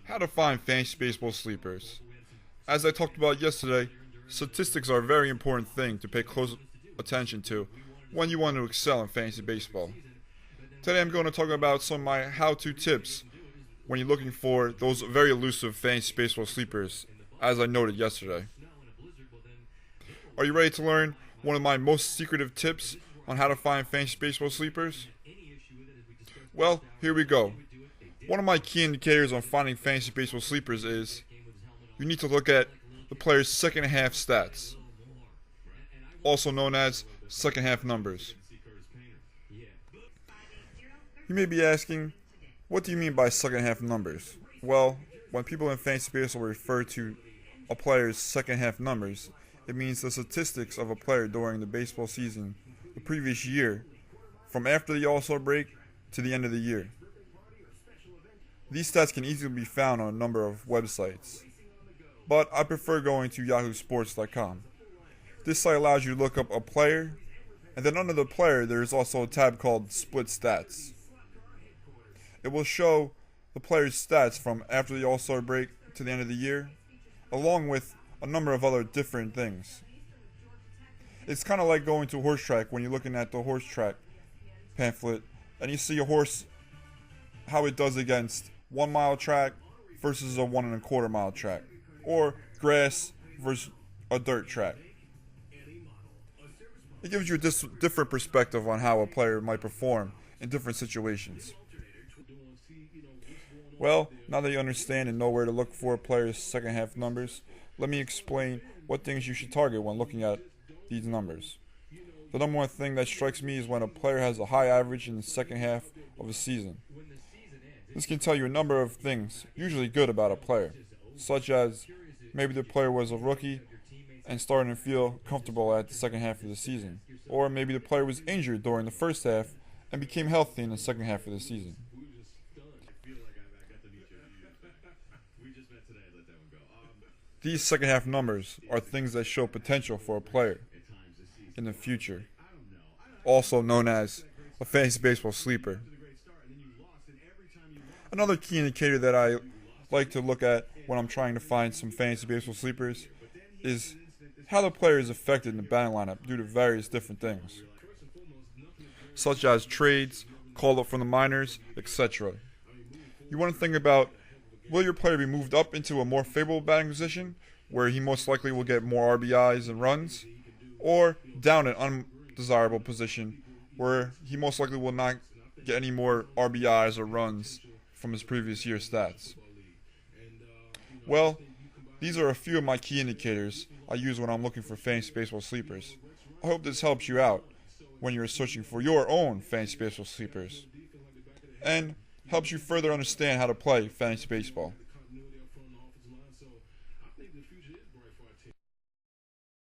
How to find fantasy baseball sleepers. As I talked about yesterday, statistics are a very important thing to pay close attention to when you want to excel in fantasy baseball. Today I'm going to talk about some of my how-to tips when you're looking for those very elusive fantasy baseball sleepers, as I noted yesterday. Are you ready to learn one of my most secretive tips on how to find fantasy baseball sleepers? Well, here we go. One of my key indicators on finding fantasy baseball sleepers is you need to look at the player's second half stats, also known as second half numbers. You may be asking, what do you mean by second half numbers? Well, when people in fantasy baseball refer to a player's second half numbers, it means the statistics of a player during the baseball season the previous year, from after the All-Star break to the end of the year. These stats can easily be found on a number of websites, but I prefer going to yahoosports.com. This site allows you to look up a player, and then under the player there is also a tab called Split Stats. It will show the player's stats from after the All-Star break to the end of the year, along with a number of other different things. It's kind of like going to a horse track when you're looking at the horse track pamphlet and you see a horse, how it does against 1 mile track versus a 1.25 mile track, or grass versus a dirt track. It gives you a different perspective on how a player might perform in different situations. Well, now that you understand and know where to look for a player's second half numbers, let me explain what things you should target when looking at these numbers. The number one thing that strikes me is when a player has a high average in the second half of a season. This can tell you a number of things, usually good, about a player, such as maybe the player was a rookie and starting to feel comfortable at the second half of the season, or maybe the player was injured during the first half and became healthy in the second half of the season. These second half numbers are things that show potential for a player in the future, also known as a fantasy baseball sleeper. Another key indicator that I like to look at when I'm trying to find some fantasy baseball sleepers is how the player is affected in the batting lineup due to various different things, such as trades, call up from the minors, etc. You want to think about, will your player be moved up into a more favorable batting position, where he most likely will get more RBIs and runs, or down an undesirable position, where he most likely will not get any more RBIs or runs from his previous year's stats? Well, these are a few of my key indicators I use when I'm looking for fantasy baseball sleepers. I hope this helps you out when you're searching for your own fantasy baseball sleepers, and helps you further understand how to play fantasy baseball.